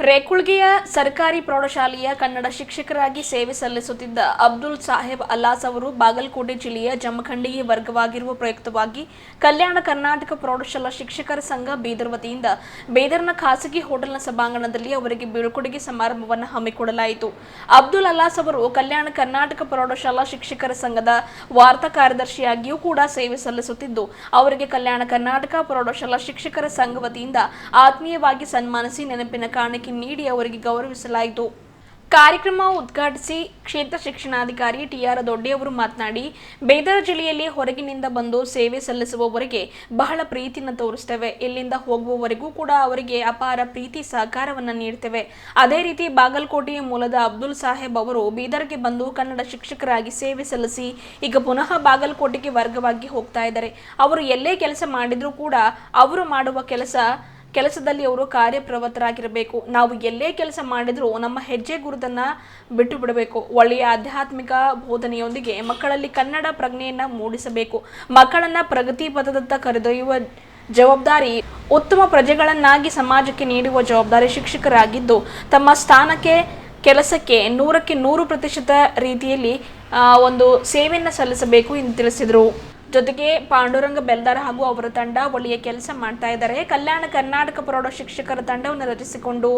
ರೇಕುಳ್ಗೆಯ ಸರ್ಕಾರಿ ಪ್ರೌಢಶಾಲೆಯ ಕನ್ನಡ ಶಿಕ್ಷಕರಾಗಿ ಸೇವೆ ಸಲ್ಲಿಸುತ್ತಿದ್ದ ಅಬ್ದುಲ್ ಸಾಹೇಬ್ ಅಲ್ಲಾಸ್ ಅವರು ಬಾಗಲಕೋಟೆ ಜಿಲ್ಲೆಯ ಜಮಖಂಡಿಗೆ ವರ್ಗವಾಗಿರುವ ಪ್ರಯುಕ್ತವಾಗಿ ಕಲ್ಯಾಣ ಕರ್ನಾಟಕ ಪ್ರೌಢಶಾಲಾ ಶಿಕ್ಷಕರ ಸಂಘ ಬೀದರ್ ವತಿಯಿಂದ ಬೀದರ್ನ ಖಾಸಗಿ ಹೋಟೆಲ್ನ ಸಭಾಂಗಣದಲ್ಲಿ ಅವರಿಗೆ ಬೀಳ್ಕೊಡುಗೆ ಸಮಾರಂಭವನ್ನು ಹಮ್ಮಿಕೊಳ್ಳಲಾಯಿತು. ಅಬ್ದುಲ್ ಅಲ್ಲಾಸ್ ಅವರು ಕಲ್ಯಾಣ ಕರ್ನಾಟಕ ಪ್ರೌಢಶಾಲಾ ಶಿಕ್ಷಕರ ಸಂಘದ ವಾರ್ತಾ ಕಾರ್ಯದರ್ಶಿಯಾಗಿಯೂ ಕೂಡ ಸೇವೆ ಸಲ್ಲಿಸುತ್ತಿದ್ದು, ಅವರಿಗೆ ಕಲ್ಯಾಣ ಕರ್ನಾಟಕ ಪ್ರೌಢಶಾಲಾ ಶಿಕ್ಷಕರ ಸಂಘ ವತಿಯಿಂದ ಆತ್ಮೀಯವಾಗಿ ಸನ್ಮಾನಿಸಿ ನೆನಪಿನ ಕಾಣಿಕೆ ನೀಡಿ ಅವರಿಗೆ ಗೌರವಿಸಲಾಯಿತು. ಕಾರ್ಯಕ್ರಮ ಉದ್ಘಾಟಿಸಿ ಕ್ಷೇತ್ರ ಶಿಕ್ಷಣಾಧಿಕಾರಿ ಟಿ.ಆರ್. ದೊಡ್ಡಿ ಅವರು ಮಾತನಾಡಿ, ಬೀದರ್ ಜಿಲ್ಲೆಯಲ್ಲಿ ಹೊರಗಿನಿಂದ ಬಂದು ಸೇವೆ ಸಲ್ಲಿಸುವವರಿಗೆ ಬಹಳ ಪ್ರೀತಿಯನ್ನು ತೋರಿಸುತ್ತೇವೆ. ಇಲ್ಲಿಂದ ಹೋಗುವವರೆಗೂ ಕೂಡ ಅವರಿಗೆ ಅಪಾರ ಪ್ರೀತಿ ಸಹಕಾರವನ್ನು ನೀಡುತ್ತೇವೆ. ಅದೇ ರೀತಿ ಬಾಗಲಕೋಟೆಯ ಮೂಲದ ಅಬ್ದುಲ್ ಸಾಹೇಬ್ ಅವರು ಬೀದರ್ಗೆ ಬಂದು ಕನ್ನಡ ಶಿಕ್ಷಕರಾಗಿ ಸೇವೆ ಸಲ್ಲಿಸಿ ಈಗ ಪುನಃ ಬಾಗಲಕೋಟೆಗೆ ವರ್ಗವಾಗಿ ಹೋಗ್ತಾ ಇದ್ದಾರೆ. ಅವರು ಎಲ್ಲೇ ಕೆಲಸ ಮಾಡಿದ್ರೂ ಕೂಡ ಅವರು ಮಾಡುವ ಕೆಲಸದಲ್ಲಿ ಅವರು ಕಾರ್ಯಪ್ರವೃತ್ತರಾಗಿರಬೇಕು. ನಾವು ಎಲ್ಲೇ ಕೆಲಸ ಮಾಡಿದ್ರೂ ನಮ್ಮ ಹೆಜ್ಜೆ ಗುರುತನ್ನ ಬಿಟ್ಟು ಬಿಡಬೇಕು. ಒಳ್ಳೆಯ ಆಧ್ಯಾತ್ಮಿಕ ಬೋಧನೆಯೊಂದಿಗೆ ಮಕ್ಕಳಲ್ಲಿ ಕನ್ನಡ ಪ್ರಜ್ಞೆಯನ್ನ ಮೂಡಿಸಬೇಕು. ಮಕ್ಕಳನ್ನ ಪ್ರಗತಿ ಪಥದತ್ತ ಕರೆದೊಯ್ಯುವ ಜವಾಬ್ದಾರಿ, ಉತ್ತಮ ಪ್ರಜೆಗಳನ್ನಾಗಿ ಸಮಾಜಕ್ಕೆ ನೀಡುವ ಜವಾಬ್ದಾರಿ ಶಿಕ್ಷಕರಾಗಿದ್ದು, ತಮ್ಮ ಸ್ಥಾನಕ್ಕೆ ಕೆಲಸಕ್ಕೆ 100% ರೀತಿಯಲ್ಲಿ ಒಂದು ಸೇವೆಯನ್ನು ಸಲ್ಲಿಸಬೇಕು ಎಂದು ತಿಳಿಸಿದರು. ಜೊತೆಗೆ ಪಾಂಡುರಂಗ ಬೆಲ್ದಾರ್ ಹಾಗೂ ಅವರ ತಂಡ ಒಳ್ಳೆಯ ಕೆಲಸ ಮಾಡ್ತಾ ಇದ್ದಾರೆ. ಕಲ್ಯಾಣ ಕರ್ನಾಟಕ ಪ್ರೌಢ ಶಿಕ್ಷಕರ ತಂಡವನ್ನು ರಚಿಸಿಕೊಂಡು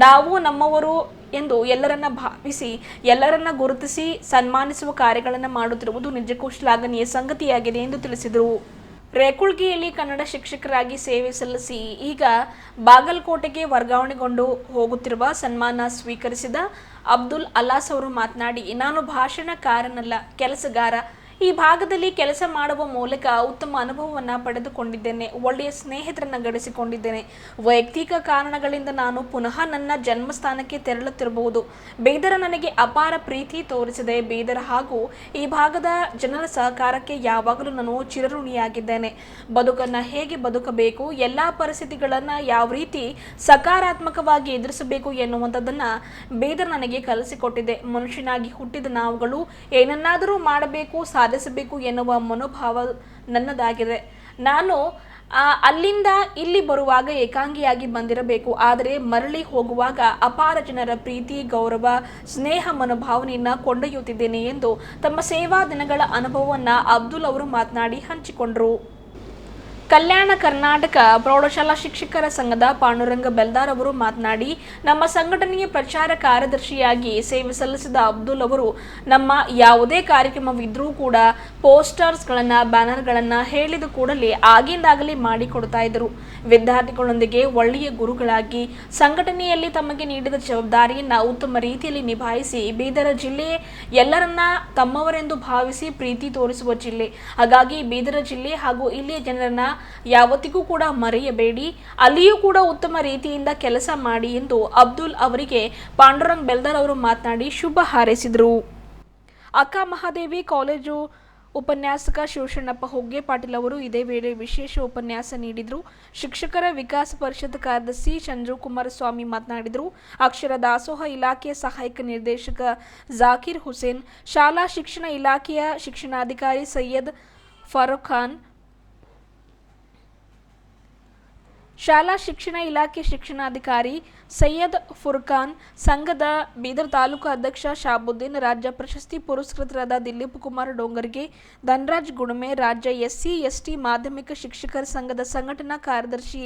ನಾವು ನಮ್ಮವರು ಎಂದು ಎಲ್ಲರನ್ನ ಭಾವಿಸಿ ಎಲ್ಲರನ್ನ ಗುರುತಿಸಿ ಸನ್ಮಾನಿಸುವ ಕಾರ್ಯಗಳನ್ನು ಮಾಡುತ್ತಿರುವುದು ನಿಜಕ್ಕೂ ಶ್ಲಾಘನೀಯ ಸಂಗತಿಯಾಗಿದೆ ಎಂದು ತಿಳಿಸಿದರು. ರೇಕುಳ್ಗೆಯಲ್ಲಿ ಕನ್ನಡ ಶಿಕ್ಷಕರಾಗಿ ಸೇವೆ ಸಲ್ಲಿಸಿ ಈಗ ಬಾಗಲಕೋಟೆಗೆ ವರ್ಗಾವಣೆಗೊಂಡು ಹೋಗುತ್ತಿರುವ ಸನ್ಮಾನ ಸ್ವೀಕರಿಸಿದ ಅಬ್ದುಲ್ ಅಲ್ಲಾಸ್ ಅವರು ಮಾತನಾಡಿ, ನಾನು ಭಾಷಣಕಾರನಲ್ಲ, ಕೆಲಸಗಾರ. ಈ ಭಾಗದಲ್ಲಿ ಕೆಲಸ ಮಾಡುವ ಮೂಲಕ ಉತ್ತಮ ಅನುಭವವನ್ನು ಪಡೆದುಕೊಂಡಿದ್ದೇನೆ. ಒಳ್ಳೆಯ ಸ್ನೇಹಿತರನ್ನ ಗಳಿಸಿಕೊಂಡಿದ್ದೇನೆ. ವೈಯಕ್ತಿಕ ಕಾರಣಗಳಿಂದ ನಾನು ಪುನಃ ನನ್ನ ಜನ್ಮಸ್ಥಾನಕ್ಕೆ ತೆರಳುತ್ತಿರಬಹುದು. ಬೀದರ ನನಗೆ ಅಪಾರ ಪ್ರೀತಿ ತೋರಿಸಿದೆ. ಬೀದರ ಹಾಗೂ ಈ ಭಾಗದ ಜನರ ಸಹಕಾರಕ್ಕೆ ಯಾವಾಗಲೂ ನಾನು ಚಿರಋಣಿಯಾಗಿದ್ದೇನೆ. ಬದುಕನ್ನು ಹೇಗೆ ಬದುಕಬೇಕು, ಎಲ್ಲ ಪರಿಸ್ಥಿತಿಗಳನ್ನು ಯಾವ ರೀತಿ ಸಕಾರಾತ್ಮಕವಾಗಿ ಎದುರಿಸಬೇಕು ಎನ್ನುವಂಥದ್ದನ್ನು ಬೀದರ್ ನನಗೆ ಕಲಿಸಿಕೊಟ್ಟಿದೆ. ಮನುಷ್ಯನಾಗಿ ಹುಟ್ಟಿದ ನಾವುಗಳು ಏನನ್ನಾದರೂ ಮಾಡಬೇಕು, ಸಾಧಿಸಬೇಕು ಎನ್ನುವ ಮನೋಭಾವ ನನ್ನದಾಗಿದೆ. ನಾನು ಅಲ್ಲಿಂದ ಇಲ್ಲಿ ಬರುವಾಗ ಏಕಾಂಗಿಯಾಗಿ ಬಂದಿರಬೇಕು, ಆದರೆ ಮರಳಿ ಹೋಗುವಾಗ ಅಪಾರ ಜನರ ಪ್ರೀತಿ, ಗೌರವ, ಸ್ನೇಹ ಮನೋಭಾವನೆಯನ್ನು ಕೊಂಡೊಯ್ಯುತ್ತಿದ್ದೇನೆ ಎಂದು ತಮ್ಮ ಸೇವಾ ದಿನಗಳ ಅನುಭವವನ್ನು ಅಬ್ದುಲ್ ಅವರು ಮಾತನಾಡಿ ಹಂಚಿಕೊಂಡರು. ಕಲ್ಯಾಣ ಕರ್ನಾಟಕ ಪ್ರೌಢಶಾಲಾ ಶಿಕ್ಷಕರ ಸಂಘದ ಪಾಂಡುರಂಗ ಬೆಲ್ದಾರ್ ಅವರು ಮಾತನಾಡಿ, ನಮ್ಮ ಸಂಘಟನೆಯ ಪ್ರಚಾರ ಕಾರ್ಯದರ್ಶಿಯಾಗಿ ಸೇವೆ ಸಲ್ಲಿಸಿದ ಅಬ್ದುಲ್ ಅವರು ನಮ್ಮ ಯಾವುದೇ ಕಾರ್ಯಕ್ರಮವಿದ್ರೂ ಕೂಡ ಪೋಸ್ಟರ್ಸ್ಗಳನ್ನು, ಬ್ಯಾನರ್ಗಳನ್ನು ಹೇಳಿದ ಕೂಡಲೇ ಆಗಿಂದಾಗಲೇ ಮಾಡಿಕೊಡ್ತಾ ಇದ್ದರು. ವಿದ್ಯಾರ್ಥಿಗಳೊಂದಿಗೆ ಒಳ್ಳೆಯ ಗುರುಗಳಾಗಿ ಸಂಘಟನೆಯಲ್ಲಿ ತಮಗೆ ನೀಡಿದ ಜವಾಬ್ದಾರಿಯನ್ನು ಉತ್ತಮ ರೀತಿಯಲ್ಲಿ ನಿಭಾಯಿಸಿ ಬೀದರ ಜಿಲ್ಲೆ ಎಲ್ಲರನ್ನ ತಮ್ಮವರೆಂದು ಭಾವಿಸಿ ಪ್ರೀತಿ ತೋರಿಸುವ ಜಿಲ್ಲೆ. ಹಾಗಾಗಿ ಬೀದರ ಜಿಲ್ಲೆ ಹಾಗೂ ಇಲ್ಲಿಯ ಜನರನ್ನ ಯಾವತ್ತಿಗೂ ಕೂಡ ಮರೆಯಬೇಡಿ, ಅಲ್ಲಿಯೂ ಕೂಡ ಉತ್ತಮ ರೀತಿಯಿಂದ ಕೆಲಸ ಮಾಡಿ ಎಂದು ಅಬ್ದುಲ್ ಅವರಿಗೆ ಪಾಂಡುರಂಗ್ ಬೆಲ್ದಾರ್ ಅವರು ಮಾತನಾಡಿ ಶುಭ ಹಾರೈಸಿದರು. ಅಕ್ಕ ಮಹಾದೇವಿ ಕಾಲೇಜು ಉಪನ್ಯಾಸಕ ಶಿವಶರಣಪ್ಪ ಹೊಗ್ಗೆ ಪಾಟೀಲ್ ಅವರು ಇದೇ ವೇಳೆ ವಿಶೇಷ ಉಪನ್ಯಾಸ ನೀಡಿದರು. ಶಿಕ್ಷಕರ ವಿಕಾಸ ಪರಿಷತ್ ಕಾರ್ಯದರ್ಶಿ ಚಂದ್ರಕುಮಾರ ಸ್ವಾಮಿ ಮಾತನಾಡಿದರು. ಅಕ್ಷರ ದಾಸೋಹ ಇಲಾಖೆಯ ಸಹಾಯಕ ನಿರ್ದೇಶಕ ಜಾಕೀರ್ ಹುಸೇನ್, ಶಾಲಾ ಶಿಕ್ಷಣ ಇಲಾಖೆಯ ಶಿಕ್ಷಣಾಧಿಕಾರಿ ಸೈಯದ್ ಫಾರೂಕ್ ಖಾನ್, ಶಾಲಾ ಶಿಕ್ಷಣ ಇಲಾಖೆ ಶಿಕ್ಷಣಾಧಿಕಾರಿ ಸೈಯದ್ ಫುರ್ಖಾನ್, ಸಂಘದ ಬೀದರ್ ತಾಲೂಕು ಅಧ್ಯಕ್ಷ ಶಾಬುದ್ದೀನ್, ರಾಜ್ಯ ಪ್ರಶಸ್ತಿ ಪುರಸ್ಕೃತರಾದ ದಿಲೀಪ್ ಕುಮಾರ್ ಡೋಂಗರ್ಗೆ, ಧನರಾಜ್ ಗುಣಮೆ, ರಾಜ್ಯ SC/ST ಮಾಧ್ಯಮಿಕ ಶಿಕ್ಷಕರ ಸಂಘದ ಸಂಘಟನಾ ಕಾರ್ಯದರ್ಶಿ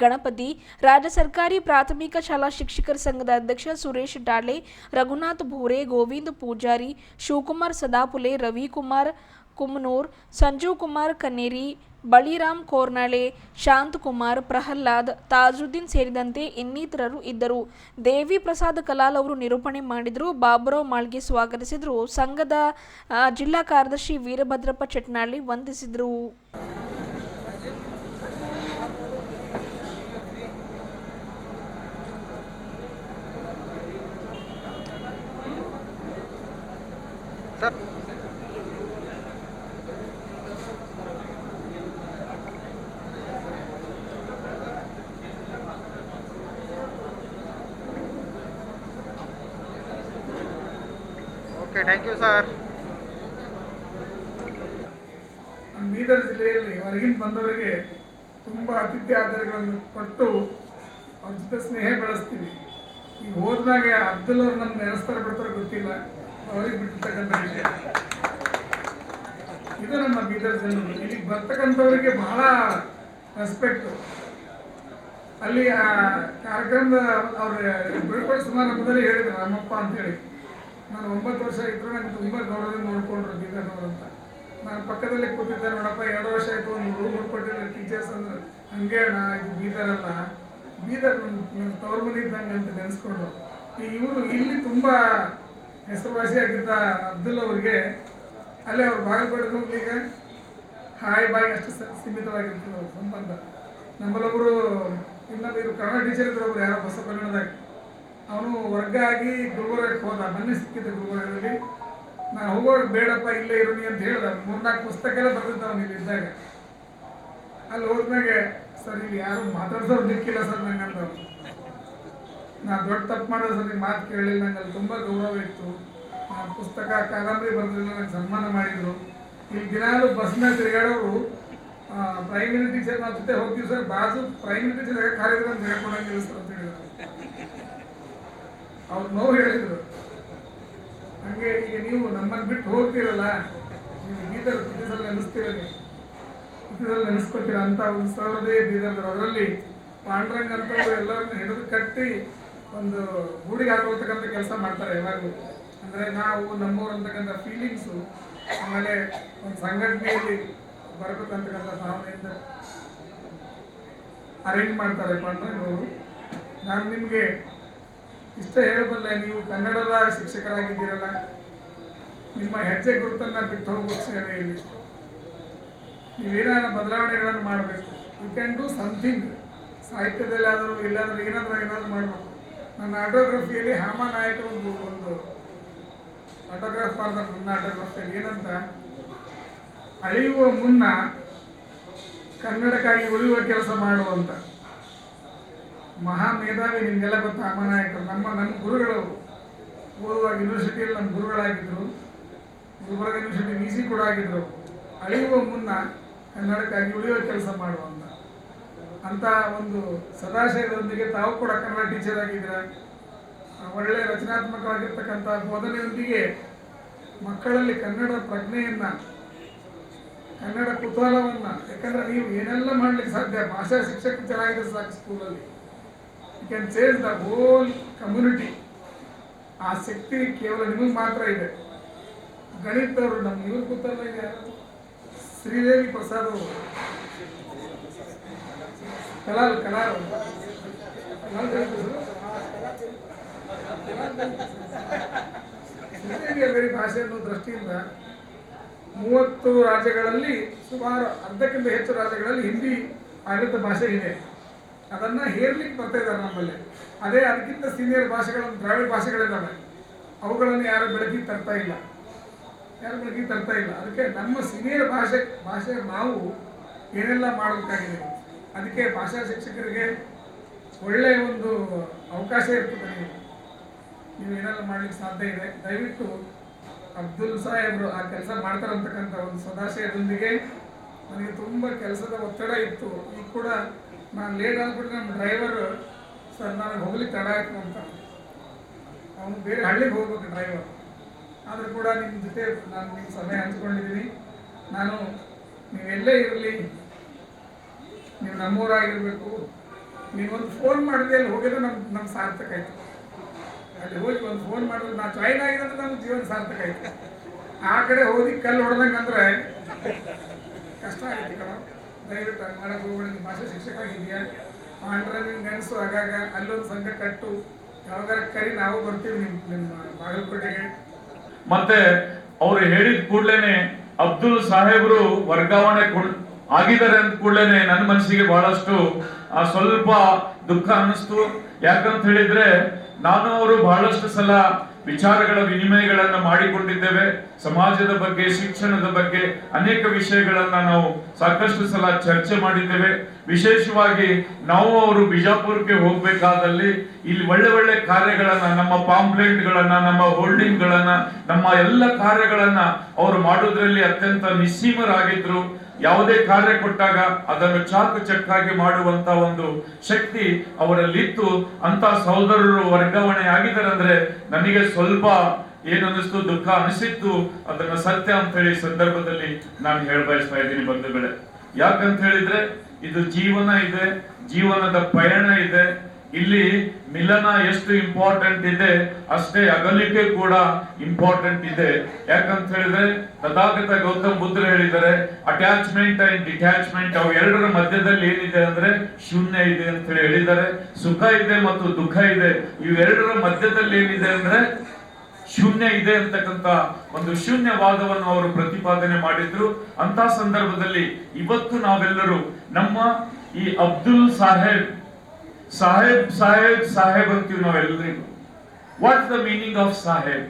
ಗಣಪತಿ, ರಾಜ್ಯ ಸರ್ಕಾರಿ ಪ್ರಾಥಮಿಕ ಶಾಲಾ ಶಿಕ್ಷಕರ ಸಂಘದ ಅಧ್ಯಕ್ಷ ಸುರೇಶ್ ಡಾಳೆ, ರಘುನಾಥ್ ಭೂರೆ, ಗೋವಿಂದ್ ಪೂಜಾರಿ, ಶಿವಕುಮಾರ್ ಸದಾಪುಲೆ, ರವಿಕುಮಾರ್ ಕುಮ್ನೂರ್, ಸಂಜೀವ್ ಕುಮಾರ್ ಕನ್ನೇರಿ, ಬಳಿರಾಮ್ ಕೋರ್ನಾಳೆ, ಶಾಂತಕುಮಾರ್, ಪ್ರಹ್ಲಾದ್, ತಾಜುದ್ದೀನ್ ಸೇರಿದಂತೆ ಇನ್ನಿತರರು ಇದ್ದರು. ದೇವಿ ಪ್ರಸಾದ್ ಕಲಾಲ್ ಅವರು ನಿರೂಪಣೆ ಮಾಡಿದರು. ಬಾಬುರಾವ್ ಮಾಳ್ಗೆ ಸ್ವಾಗತಿಸಿದರು. ಸಂಘದ ಜಿಲ್ಲಾ ಕಾರ್ಯದರ್ಶಿ ವೀರಭದ್ರಪ್ಪ ಚಟ್ನಾಳಿ ವಂದಿಸಿದರು. Thank you sir. ಬೀದರ್ ಜಿಲ್ಲೆಯಲ್ಲಿ ಹೊರಗಿನ ಬಂದವರಿಗೆ ತುಂಬ ಆತಿಥ್ಯ ಆಧಾರಗಳನ್ನು ಕೊಟ್ಟು ಅವ್ರ ಜೊತೆ ಸ್ನೇಹ ಬೆಳೆಸ್ತೀವಿ. ಈಗ ಹೋದ್ಮೇಲೆ ಅಬ್ದುಲ್ ಅವ್ರು ನಮ್ಮ ನೆನೆಸ್ತಾರೆ ಬಿಡ್ತಾರೆ ಗೊತ್ತಿಲ್ಲ, ಅವ್ರಿಗೆ ಬಿಟ್ಟಿರ್ತಕ್ಕಂಥ ವಿಷಯ ಇದು. ನಮ್ಮ ಬೀದರ್ ಜನರು ಇಲ್ಲಿಗೆ ಬರ್ತಕ್ಕಂಥವ್ರಿಗೆ ಬಹಳ ರೆಸ್ಪೆಕ್ಟು. ಅಲ್ಲಿ ಆ ಕಾರ್ಯಕ್ರಮದ ಅವ್ರ ಬೀಳ್ಕೊಡ ಸಮಾರಂಭದಲ್ಲಿ ಹೇಳಿದ್ರು ರಾಮಪ್ಪ ಅಂತೇಳಿ. ನಾನು 9 ವರ್ಷ ಇದ್ರು ನನಗೆ ತುಂಬ ಗೌರವದಿಂದ ನೋಡ್ಕೊಂಡ್ರು ಬೀದರ್ನವ್ರು ಅಂತ. ನಾನು ಪಕ್ಕದಲ್ಲಿ ಕೂತಿದ್ದೆ, ನೋಡಪ್ಪ 2 ವರ್ಷ ಆಯಿತು ಒಂದು ರೂಮ್ ಕೊಟ್ಟಿಲ್ಲ ಟೀಚರ್ಸ್ ಅಂದ್ರೆ. ಹಂಗೆ ಅಣ್ಣ ಇದು ಬೀದರ್ ಅಲ್ಲ, ಬೀದರ್ ನನ್ನ ತವ್ರ ಮನೆ ಇದ್ದಂಗೆ ಅಂತ ನೆನೆಸ್ಕೊಂಡ್ರು. ಇವರು ಇಲ್ಲಿ ತುಂಬ ಹೆಸರುವಾಸಿಯಾಗಿದ್ದ ಅಬ್ದುಲ್ ಅವ್ರಿಗೆ ಅಲ್ಲೇ ಅವ್ರು ಬಾಗಲಕೋಟೆ ಈಗ ಹಾಯ್ ಬಾಯ್ ಅಷ್ಟು ಸೀಮಿತವಾಗಿರ್ತದೆ ಅವ್ರ ಸಂಬಂಧ. ನಮ್ಮಲ್ಲೊಬ್ಬರು ಇನ್ನೊಂದು ಇವರು ಕನ್ನಡ ಟೀಚರ್ ಇದ್ರು, ಒಬ್ರು ಯಾರೋ ಹೊಸ ಕನ್ನಡದಾಗ, ಅವನು ವರ್ಗ ಆಗಿ ಗುಲ್ಬರ್ಗಕ್ಕೆ ಹೋದ. ಮೊನ್ನೆ ಸಿಕ್ಕಿದ್ದೆ ಗುಲ್ಬರ್ಗದಲ್ಲಿ. ನಾನು ಹೋಗೋರು ಬೇಡಪ್ಪ ಇಲ್ಲೇ ಇರೋನಿ ಅಂತ ಹೇಳ್ದ. 3-4 ಪುಸ್ತಕ ಎಲ್ಲ ಬರ್ತಿದ್ದ ಅವನು ಇಲ್ಲಿ ಇದ್ದಾಗ. ಅಲ್ಲಿ ಹೋದ್ಮೇಲೆ ಸರ್ ಇಲ್ಲಿ ಯಾರು ಮಾತಾಡ್ಸೋರು ದಿಕ್ಕಿಲ್ಲ ಸರ್ ನಂಗಂತ. ನಾನು ದೊಡ್ಡ ತಪ್ಪು ಮಾಡೋದು ಸರ್, ನಿಮ್ಮ ಮಾತು ಕೇಳಲಿಲ್ಲ, ನಂಗೆ ಅಲ್ಲಿ ತುಂಬ ಗೌರವ ಇತ್ತು. ನಾನು ಪುಸ್ತಕ ಕಾದಂಬರಿ ಬರೆದಿಲ್ಲ, ನಂಗೆ ಸನ್ಮಾನ ಮಾಡಿದರು. ಇಲ್ಲಿ ದಿನಾಲು ಬಸ್ನಾಗ ತಿರುಗಾಡೋರು ಪ್ರೈಮರಿ ಟೀಚರ್ ನಾವು ಜೊತೆ ಹೋಗ್ತೀವಿ ಸರ್, ಬಾಜು ಪ್ರೈಮರಿ ಟೀಚರ್ ಯಾಕೆ ಹಾರಿದ್ರು ಅಂತ ಹೇಳ್ಕೊಂಡಂಗಿಲ್ಲ ಸರ್ ಅಂತ ಹೇಳಿದ್ರು. ಅವ್ರು ನೋವು ಹೇಳಿದ್ರು. ಹಂಗೆ ಈಗ ನೀವು ನಮ್ಮನ್ನು ಬಿಟ್ಟು ಹೋಗ್ತೀರಲ್ಲ, ನೀವು ಬೀದರ್ ಬೀದರ್ ನೆನೆಸ್ತೀರ, ಬೀದರ್ ನೆನೆಸ್ಕೊತೀರ ಅಂತ ಉತ್ಸವದೇ ಬೀದರ್. ಅದರಲ್ಲಿ ಪಾಂಡ್ರಂಗ್ ಅಂತವ್ರು ಎಲ್ಲರನ್ನ ಹಿಡಿದು ಕಟ್ಟಿ ಒಂದು ಗೂಡಿಗೆ ಹಾಕೊಳ್ತಕ್ಕಂಥ ಕೆಲಸ ಮಾಡ್ತಾರೆ ಯಾವಾಗಲೂ. ಅಂದರೆ ನಾವು ನಮ್ಮೂರು ಅಂತಕ್ಕಂಥ ಫೀಲಿಂಗ್ಸು, ಆಮೇಲೆ ಒಂದು ಸಂಘಟನೆಯಲ್ಲಿ ಬರಬೇಕಂತಕ್ಕಂಥ ಭಾವನೆಯಿಂದ ಅರೇಂಜ್ ಮಾಡ್ತಾರೆ ಪಾಂಡ್ರಂಗ್ ಅವರು. ನಾನು ನಿಮಗೆ ಇಷ್ಟ ಹೇಳಬಲ್ಲೆ, ನೀವು ಕನ್ನಡದ ಶಿಕ್ಷಕರಾಗಿದ್ದೀರಲ್ಲ, ನಿಮ್ಮ ಹೆಜ್ಜೆ ಗುರುತನ್ನು ಬಿಟ್ಟು ಹೋಗ್ಬೇಕು ಸೇವೆಯಲ್ಲಿ. ನೀವೇನಾದ್ರು ಬದಲಾವಣೆಗಳನ್ನು ಮಾಡಬೇಕು. You can do something. ಸಾಹಿತ್ಯದಲ್ಲಿ ಆದರೂ ಇಲ್ಲಾಂದ್ರೆ ಏನಾದರೂ ಮಾಡಬೇಕು. ನನ್ನ ಆಟೋಗ್ರಫಿಯಲ್ಲಿ ಹಾಮ ನಾಯಕ ಒಂದು ಆಟೋಗ್ರಾಫ್ ಮಾಡಿದ್ರೆ, ನನ್ನ ಆಟೋಗ್ರಫಿಯಲ್ಲಿ ಏನಂತ, ಅಳಿಯುವ ಮುನ್ನ ಕನ್ನಡಕ್ಕಾಗಿ ಉಳಿಯುವ ಕೆಲಸ ಮಾಡುವಂತ ಮಹಾ ಮೇಧಾವಿ. ನಿಮಗೆಲ್ಲ ಗೊತ್ತ ಹಾಮನಾಯಕರು. ನಮ್ಮ ಗುರುಗಳು ಓದುವಾಗ ಯೂನಿವರ್ಸಿಟಿಯಲ್ಲಿ ನಮ್ಮ ಗುರುಗಳಾಗಿದ್ದರು. ಗುಲ್ಬರ್ಗ ಯೂನಿವರ್ಸಿಟಿ VC ಕೂಡ ಆಗಿದ್ರು. ಅಳಿಯುವ ಮುನ್ನ ಕನ್ನಡಕ್ಕಾಗಿ ಉಳಿಯುವ ಕೆಲಸ ಮಾಡುವಂತ ಅಂತ ಒಂದು ಸದಾಶಯದೊಂದಿಗೆ ತಾವು ಕೂಡ ಕನ್ನಡ ಟೀಚರ್ ಆಗಿದ್ದೀರ. ಒಳ್ಳೆಯ ರಚನಾತ್ಮಕವಾಗಿರ್ತಕ್ಕಂಥ ಬೋಧನೆಯೊಂದಿಗೆ ಮಕ್ಕಳಲ್ಲಿ ಕನ್ನಡ ಪ್ರಜ್ಞೆಯನ್ನ, ಕನ್ನಡ ಕುತೂಹಲವನ್ನ, ಯಾಕಂದ್ರೆ ನೀವು ಏನೆಲ್ಲ ಮಾಡ್ಲಿಕ್ಕೆ ಸಾಧ್ಯ. ಭಾಷಾ ಶಿಕ್ಷಕ ಚೆನ್ನಾಗಿದೆ ಸಾಕು ಸ್ಕೂಲಲ್ಲಿ. You can change the whole community. ಆ ಶಕ್ತಿ ಕೇವಲ ನಿಮಗೆ ಮಾತ್ರ ಇದೆ. ಗಣಿತವರು ನಮ್ಮ ಇವ್ರು ಕೂತಲ್ಲ, ಯಾರು ಶ್ರೀದೇವಿ ಪ್ರಸಾದ್ ಅವರು, ಕಲಾಲ್ ಬೇರೆ ಭಾಷೆ ಅನ್ನೋ ದೃಷ್ಟಿಯಿಂದ 30 ರಾಜ್ಯಗಳಲ್ಲಿ ಸುಮಾರು ಅರ್ಧಕ್ಕಿಂತ ಹೆಚ್ಚು ರಾಜ್ಯಗಳಲ್ಲಿ ಹಿಂದಿ ಆಡಳಿತ ಭಾಷೆ ಇದೆ. ಅದನ್ನು ಹೇರ್ಲಿಕ್ಕೆ ಬರ್ತಾ ಇದ್ದಾರೆ ನಮ್ಮಲ್ಲಿ. ಅದಕ್ಕಿಂತ ಸೀನಿಯರ್ ಭಾಷೆಗಳನ್ನು, ದ್ರಾವಿಡ ಭಾಷೆಗಳಿದ್ದಾವೆ, ಅವುಗಳನ್ನು ಯಾರು ಬೆಳಕಿಗೆ ತರ್ತಾ ಇಲ್ಲ. ಅದಕ್ಕೆ ನಮ್ಮ ಸೀನಿಯರ್ ಭಾಷೆ ನಾವು ಏನೆಲ್ಲ ಮಾಡಬೇಕಾಗಿದೆ. ಅದಕ್ಕೆ ಭಾಷಾ ಶಿಕ್ಷಕರಿಗೆ ಒಳ್ಳೆಯ ಒಂದು ಅವಕಾಶ ಇರ್ತದೆ. ನೀವು ಏನೆಲ್ಲ ಮಾಡ್ಲಿಕ್ಕೆ ಸಾಧ್ಯ ಇದೆ. ದಯವಿಟ್ಟು ಅಬ್ದುಲ್ ಸಾಹೇಬ್ರು ಆ ಕೆಲಸ ಮಾಡ್ತಾರಂತಕ್ಕಂಥ ಒಂದು ಸದಾಶಯದೊಂದಿಗೆ ನನಗೆ ತುಂಬ ಕೆಲಸದ ಒತ್ತಡ ಇತ್ತು. ಈಗ ಕೂಡ ನಾನು ಲೇಟ್ ಆಗ್ಬಿಟ್ಟು ನಮ್ಮ ಡ್ರೈವರ್ ಸರ್ ನನಗೆ ಹೋಗ್ಲಿಕ್ಕೆ ತಡ ಆಯ್ತು ಅಂತ, ಅವನು ಬೇರೆ ಹಳ್ಳಿಗೆ ಹೋಗ್ಬೇಕು ಡ್ರೈವರ್. ಆದರೂ ಕೂಡ ನಿಮ್ಮ ಜೊತೆ ನಾನು ನಿಮ್ಮ ಸಮಯ ಹಂಚ್ಕೊಂಡಿದ್ದೀನಿ. ನೀವೆಲ್ಲೇ ಇರಲಿ, ನೀವು ನಮ್ಮೂರಾಗಿರಬೇಕು. ನೀವೊಂದು ಫೋನ್ ಮಾಡಿದ್ರೆ ಅಲ್ಲಿ ಹೋಗಿದ್ರೆ ನಮ್ಮ ಸಾರ್ಥಕ ಆಯಿತು. ಅಲ್ಲಿ ಹೋಗಿ ಒಂದು ಫೋನ್ ಮಾಡಿದ್ರೆ ನಾನು ಜಾಯಿನ್ ಆಗಿದೆ ಅಂದ್ರೆ ನಮ್ಮ ಜೀವನ ಸಾರ್ಥಕ ಆಯಿತು. ಆ ಕಡೆ ಹೋಗಿ ಕಲ್ಲು ಹೊಡೆದಂಗೆ ಅಂದರೆ ಕಷ್ಟ ಆಗುತ್ತೆ ಕಣ. ದಯವಿಟ್ಟು ಹಂಗೆ ಮಾಡಕ್ಕೆ ಹೋಗ್ಬೇಡಿ. ನಿಮ್ಮ ಭಾಷೆ ಶಿಕ್ಷಕ ಆಗಿದೆಯಾ, ಪಾಂಡ್ರಂಗ್ ನೆನೆಸು. ಆಗಾಗ ಅಲ್ಲೊಂದು ಸಂಘ ಕಟ್ಟು, ಯಾವಾಗಾರ ಕರಿ, ನಾವು ಬರ್ತೀವಿ ನಿಮ್ಮ ಬಾಗಲಕೋಟೆಗೆ. ಮತ್ತೆ ಅವ್ರು ಹೇಳಿದ ಕೂಡ್ಲೇನೆ ಅಬ್ದುಲ್ ಸಾಹೇಬ್ರು ವರ್ಗಾವಣೆ ಆಗಿದ್ದಾರೆ ಅಂದ ಕೂಡ್ಲೇನೆ ನನ್ನ ಮನಸ್ಸಿಗೆ ಬಹಳಷ್ಟು ಸ್ವಲ್ಪ ದುಃಖ ಅನ್ನಿಸ್ತು. ಯಾಕಂತ ಹೇಳಿದ್ರೆ ನಾನು ಅವರು ಬಹಳಷ್ಟು ಸಲ ವಿಚಾರಗಳ ವಿನಿಮಯಗಳನ್ನ ಮಾಡಿಕೊಂಡಿದ್ದೇವೆ. ಸಮಾಜದ ಬಗ್ಗೆ, ಶಿಕ್ಷಣದ ಬಗ್ಗೆ ಅನೇಕ ವಿಷಯಗಳನ್ನ ನಾವು ಸಾಕಷ್ಟು ಸಲ ಚರ್ಚೆ ಮಾಡಿದ್ದೇವೆ. ವಿಶೇಷವಾಗಿ ನಾವು ಅವರು ಬಿಜಾಪುರಕ್ಕೆ ಹೋಗ್ಬೇಕಾದಲ್ಲಿ ಇಲ್ಲಿ ಒಳ್ಳೆ ಕಾರ್ಯಗಳನ್ನ, ನಮ್ಮ ಪಾಂಪ್ಲೆಂಟ್ ಗಳನ್ನ, ನಮ್ಮ ಹೋಲ್ಡಿಂಗ್ ಗಳನ್ನ, ನಮ್ಮ ಎಲ್ಲ ಕಾರ್ಯಗಳನ್ನ ಅವರು ಮಾಡೋದ್ರಲ್ಲಿ ಅತ್ಯಂತ ನಿಸ್ಸೀಮರಾಗಿದ್ರು. ಯಾವುದೇ ಕಾರ್ಯ ಕೊಟ್ಟಾಗ ಅದನ್ನು ಚಾಕು ಚಕ್ಕಾಗಿ ಮಾಡುವಂತ ಒಂದು ಶಕ್ತಿ ಅವರಲ್ಲಿತ್ತು. ಅಂತ ಸಹೋದರರು ವರ್ಗಾವಣೆ ಆಗಿದ್ದಾರೆ ಅಂದ್ರೆ ನನಗೆ ಸ್ವಲ್ಪ ಏನನ್ನಿಸ್ತು, ದುಃಖ ಅನಿಸಿತ್ತು. ಅದನ್ನ ಸತ್ಯ ಅಂತ ಹೇಳಿ ಸಂದರ್ಭದಲ್ಲಿ ನಾನು ಹೇಳಬಯಸ್ತಾ ಇದ್ದೀನಿ ಬಂಧುಗಳೇ. ಯಾಕಂತ ಹೇಳಿದ್ರೆ ಇದು ಜೀವನ ಇದೆ, ಜೀವನದ ಪಯಣ ಇದೆ. ಇಲ್ಲಿ ಮಿಲನ ಎಷ್ಟು ಇಂಪಾರ್ಟೆಂಟ್ ಇದೆ ಅಷ್ಟೇ ಅಗಲಿಕೆ ಕೂಡ ಇಂಪಾರ್ಟೆಂಟ್ ಇದೆ. ಯಾಕಂತ ಹೇಳಿದ್ರೆ ತಥಾಗತ ಗೌತಮ್ ಬುದ್ಧರು ಹೇಳಿದ್ದಾರೆ, ಅಟ್ಯಾಚ್ಮೆಂಟ್ ಅಂಡ್ ಡಿಟ್ಯಾಚ್ಮೆಂಟ್ ಅವು ಎರಡರ ಮಧ್ಯದಲ್ಲಿ ಏನಿದೆ ಅಂದ್ರೆ ಶೂನ್ಯ ಇದೆ ಅಂತ ಹೇಳಿ ಹೇಳಿದ್ದಾರೆ. ಸುಖ ಇದೆ ಮತ್ತು ದುಃಖ ಇದೆ, ಇವೆರಡರ ಮಧ್ಯದಲ್ಲಿ ಏನಿದೆ ಅಂದ್ರೆ ಶೂನ್ಯ ಇದೆ ಅಂತಕ್ಕಂತ ಒಂದು ಶೂನ್ಯವಾದವನ್ನು ಅವರು ಪ್ರತಿಪಾದನೆ ಮಾಡಿದ್ರು. ಅಂತ ಸಂದರ್ಭದಲ್ಲಿ ಇವತ್ತು ನಾವೆಲ್ಲರೂ ನಮ್ಮ ಈ ಅಬ್ದುಲ್ ಸಾಹೇಬ್ ಸಾಹೇಬ್ ಸಾಹೇಬ್ ಸಾಹೇಬ್ ಅಂತೀವಿ ನಾವೆಲ್ಲರಿಗೂ. What the meaning of sahib?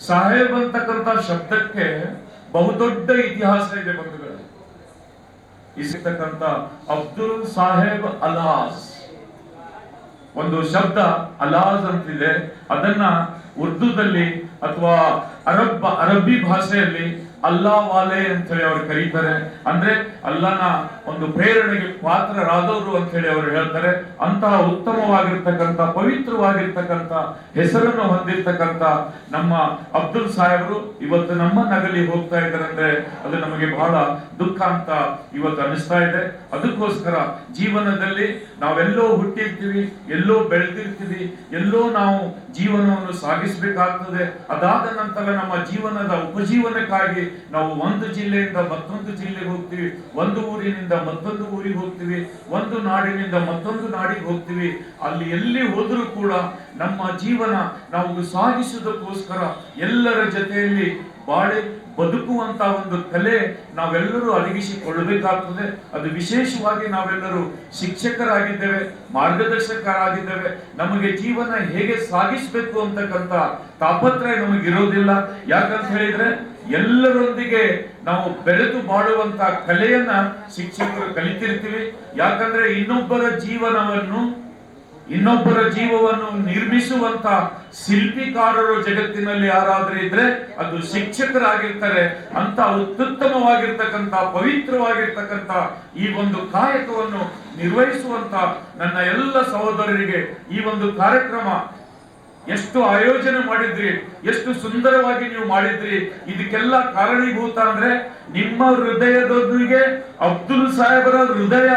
ಸಾಹೇಬ್ ಅಂತಕ್ಕಂತ ಶಬ್ದಕ್ಕೆ ಬಹುದೊಡ್ಡ ಇತಿಹಾಸ ಇದೆ ಬಂಧುಗಳು. ಇರ್ತಕ್ಕಂತ ಅಬ್ದುಲ್ ಸಾಹೇಬ್ ಅಲಾಸ್ ಒಂದು ಶಬ್ದ ಅಲಾಜ್ ಅಂತಿದೆ. ಅದನ್ನ ಉರ್ದುದಲ್ಲಿ ಅಥವಾ ಅರಬ್ಬಿ ಭಾಷೆಯಲ್ಲಿ ಅಲ್ಲಾ ವಾಲೆ ಅಂತ ಹೇಳಿ ಅವರು ಕರೀತಾರೆ. ಅಂದ್ರೆ ಅಲ್ಲನ ಒಂದು ಪ್ರೇರಣೆಗೆ ಪಾತ್ರರಾದವರು ಅಂತ ಹೇಳಿ ಅವರು ಹೇಳ್ತಾರೆ. ಅಂತಹ ಉತ್ತಮವಾಗಿರ್ತಕ್ಕಂಥ ಪವಿತ್ರವಾಗಿರ್ತಕ್ಕಂಥ ಹೆಸರನ್ನು ಹೊಂದಿರ್ತಕ್ಕಂಥ ನಮ್ಮ ಅಬ್ದುಲ್ ಸಾಹೇಬರು ಇವತ್ತು ನಮ್ಮ ನಗಲಿ ಹೋಗ್ತಾ ಇದ್ದಾರೆ ಅಂದ್ರೆ ಅದು ನಮಗೆ ಬಹಳ ದುಃಖ ಅಂತ ಇವತ್ತು ಅನಿಸ್ತಾ ಇದೆ. ಅದಕ್ಕೋಸ್ಕರ ಜೀವನದಲ್ಲಿ ನಾವೆಲ್ಲೋ ಹುಟ್ಟಿರ್ತೀವಿ, ಎಲ್ಲೋ ಬೆಳೆದಿರ್ತೀವಿ, ಎಲ್ಲೋ ನಾವು ಜೀವನವನ್ನು ಸಾಗಿಸಬೇಕಾಗ್ತದೆ. ಅದಾದ ನಂತರ ನಮ್ಮ ಜೀವನದ ಉಪಜೀವನಕ್ಕಾಗಿ ನಾವು ಒಂದು ಜಿಲ್ಲೆಯಿಂದ ಮತ್ತೊಂದು ಜಿಲ್ಲೆಗೆ ಹೋಗ್ತೀವಿ, ಒಂದು ಊರಿನಿಂದ ಮತ್ತೊಂದು ಊರಿಗೆ ಹೋಗ್ತೀವಿ, ಒಂದು ನಾಡಿನಿಂದ ಮತ್ತೊಂದು ನಾಡಿಗೆ ಹೋಗ್ತೀವಿ. ಅಲ್ಲಿ ಎಲ್ಲಿ ಹೋದರೂ ಕೂಡ ನಮ್ಮ ಜೀವನ ನಾವು ಸಾಗಿಸುವುದಕ್ಕೋಸ್ಕರ ಎಲ್ಲರ ಜೊತೆಯಲ್ಲಿ ಬಾಳೆ ಬದುಕುವಂತ ಒಂದು ಕಲೆ ನಾವೆಲ್ಲರೂ ಅಡಗಿಸಿಕೊಳ್ಳಬೇಕಾಗ್ತದೆ. ಅದು ವಿಶೇಷವಾಗಿ ನಾವೆಲ್ಲರೂ ಶಿಕ್ಷಕರಾಗಿದ್ದೇವೆ, ಮಾರ್ಗದರ್ಶಕರಾಗಿದ್ದೇವೆ. ನಮಗೆ ಜೀವನ ಹೇಗೆ ಸಾಗಿಸಬೇಕು ಅಂತಕ್ಕಂಥ ತಾಪತ್ರಯ ನಮಗಿರೋದಿಲ್ಲ. ಯಾಕಂತ ಹೇಳಿದ್ರೆ ಎಲ್ಲರೊಂದಿಗೆ ನಾವು ಬೆರೆತು ಬಾಳುವಂತ ಕಲೆಯನ್ನ ಶಿಕ್ಷಕರು ಕಲಿತಿರ್ತೀವಿ. ಯಾಕಂದ್ರೆ ಇನ್ನೊಬ್ಬರ ಜೀವವನ್ನು ನಿರ್ಮಿಸುವಂತ ಶಿಲ್ಪಿಕಾರರು ಜಗತ್ತಿನಲ್ಲಿ ಯಾರಾದ್ರೂ ಇದ್ರೆ ಅದು ಶಿಕ್ಷಕರಾಗಿರ್ತಾರೆ. ಅಂತ ಅತ್ಯುತ್ತಮವಾಗಿರ್ತಕ್ಕಂಥ ಪವಿತ್ರವಾಗಿರ್ತಕ್ಕಂಥ ಈ ಒಂದು ಕಾಯಕವನ್ನು ನಿರ್ವಹಿಸುವಂತ ನನ್ನ ಎಲ್ಲ ಸಹೋದರರಿಗೆ ಈ ಒಂದು ಕಾರ್ಯಕ್ರಮ ಎಷ್ಟು ಆಯೋಜನೆ ಮಾಡಿದ್ರಿ, ಎಷ್ಟು ಸುಂದರವಾಗಿ ನೀವು ಮಾಡಿದ್ರಿ. ಇದಕ್ಕೆಲ್ಲ ಕಾರಣೀಭೂತ ಅಂದ್ರೆ ನಿಮ್ಮ ಹೃದಯದೊಂದಿಗೆ ಅಬ್ದುಲ್ ಸಾಹೇಬರ ಹೃದಯ